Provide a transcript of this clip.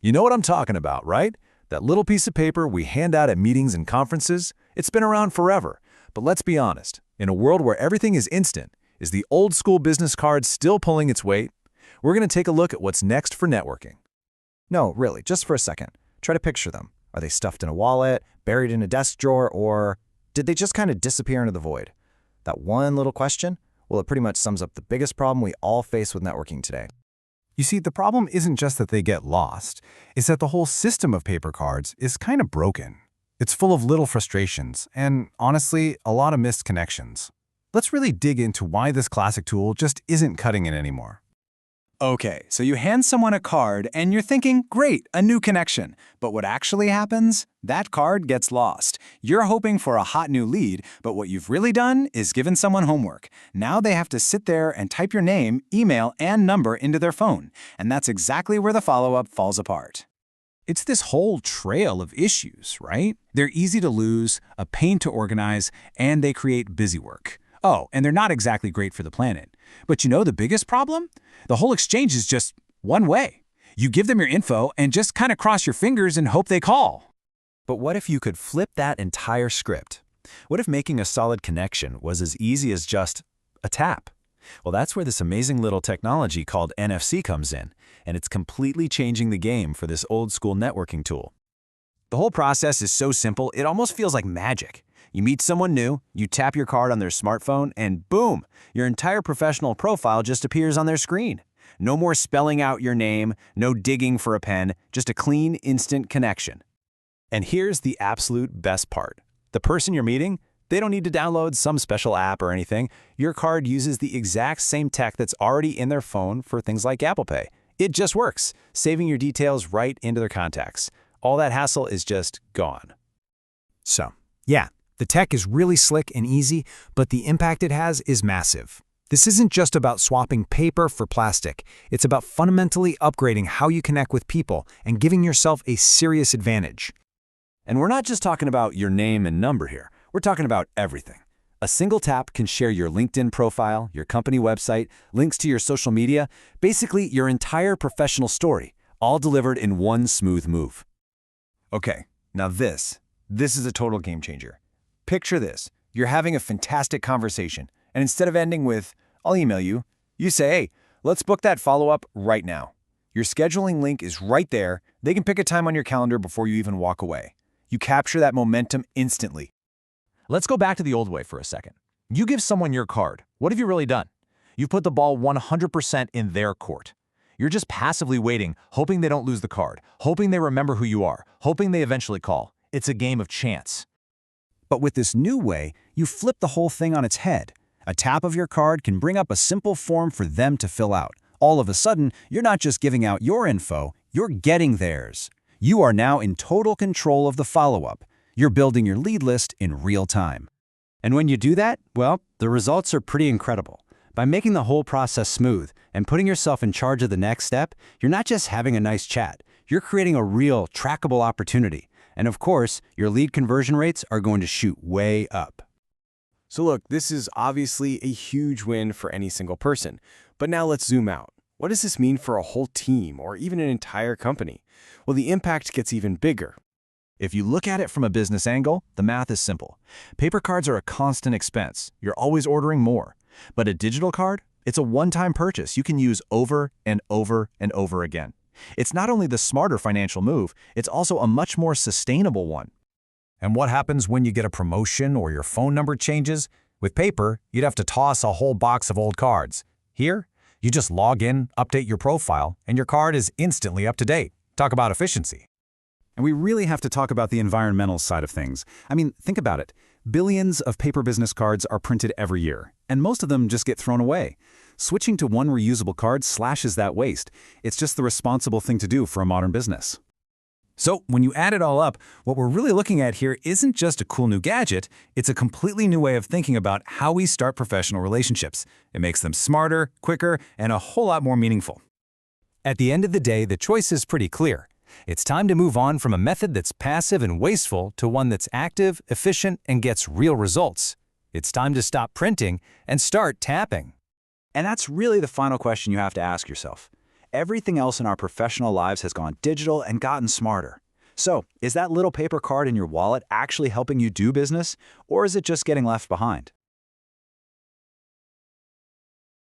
You know what I'm talking about, right? That little piece of paper we hand out at meetings and conferences, it's been around forever. But let's be honest, in a world where everything is instant, is the old school business card still pulling its weight? We're going to take a look at what's next for networking. No, really, just for a second. Try to picture them. Are they stuffed in a wallet, buried in a desk drawer, or did they just kind of disappear into the void? That one little question? Well, it pretty much sums up the biggest problem we all face with networking today. You see, the problem isn't just that they get lost, it's that the whole system of paper cards is kind of broken. It's full of little frustrations and, honestly, a lot of missed connections. Let's really dig into why this classic tool just isn't cutting it anymore. Okay, so you hand someone a card and you're thinking, great, a new connection. But what actually happens? That card gets lost. You're hoping for a hot new lead, but what you've really done is given someone homework. Now they have to sit there and type your name, email, and number into their phone. And that's exactly where the follow-up falls apart. It's this whole trail of issues, right? They're easy to lose, a pain to organize, and they create busy work. Oh, and they're not exactly great for the planet. But you know the biggest problem? The whole exchange is just one way. You give them your info and just kind of cross your fingers and hope they call. But what if you could flip that entire script? What if making a solid connection was as easy as just a tap? Well, that's where this amazing little technology called NFC comes in, and it's completely changing the game for this old-school networking tool. The whole process is so simple, it almost feels like magic. You meet someone new, you tap your card on their smartphone, and boom, your entire professional profile just appears on their screen. No more spelling out your name, no digging for a pen, just a clean, instant connection. And here's the absolute best part. The person you're meeting, they don't need to download some special app or anything. Your card uses the exact same tech that's already in their phone for things like Apple Pay. It just works, saving your details right into their contacts. All that hassle is just gone. So, yeah. The tech is really slick and easy, but the impact it has is massive. This isn't just about swapping paper for plastic. It's about fundamentally upgrading how you connect with people and giving yourself a serious advantage. And we're not just talking about your name and number here. We're talking about everything. A single tap can share your LinkedIn profile, your company website, links to your social media, basically your entire professional story, all delivered in one smooth move. Okay, now this is a total game changer. Picture this. You're having a fantastic conversation, and instead of ending with, I'll email you, you say, hey, let's book that follow-up right now. Your scheduling link is right there. They can pick a time on your calendar before you even walk away. You capture that momentum instantly. Let's go back to the old way for a second. You give someone your card. What have you really done? You've put the ball 100% in their court. You're just passively waiting, hoping they don't lose the card, hoping they remember who you are, hoping they eventually call. It's a game of chance. But with this new way, you flip the whole thing on its head. A tap of your card can bring up a simple form for them to fill out. All of a sudden, you're not just giving out your info, you're getting theirs. You are now in total control of the follow-up. You're building your lead list in real time. And when you do that, well, the results are pretty incredible. By making the whole process smooth and putting yourself in charge of the next step, you're not just having a nice chat, you're creating a real, trackable opportunity. And of course, your lead conversion rates are going to shoot way up. So look, this is obviously a huge win for any single person. But now let's zoom out. What does this mean for a whole team or even an entire company? Well, the impact gets even bigger. If you look at it from a business angle, the math is simple. Paper cards are a constant expense. You're always ordering more. But a digital card, it's a one-time purchase you can use over and over and over again. It's not only the smarter financial move, it's also a much more sustainable one. And what happens when you get a promotion or your phone number changes? With paper, you'd have to toss a whole box of old cards. Here, you just log in, update your profile, and your card is instantly up to date. Talk about efficiency. And we really have to talk about the environmental side of things. I mean, think about it. Billions of paper business cards are printed every year, and most of them just get thrown away. Switching to one reusable card slashes that waste. It's just the responsible thing to do for a modern business. So when you add it all up, what we're really looking at here isn't just a cool new gadget, it's a completely new way of thinking about how we start professional relationships. It makes them smarter, quicker, and a whole lot more meaningful. At the end of the day, the choice is pretty clear. It's time to move on from a method that's passive and wasteful to one that's active, efficient, and gets real results. It's time to stop printing and start tapping. And that's really the final question you have to ask yourself. everything else in our professional lives has gone digital and gotten smarter. So, is that little paper card in your wallet actually helping you do business, or is it just getting left behind?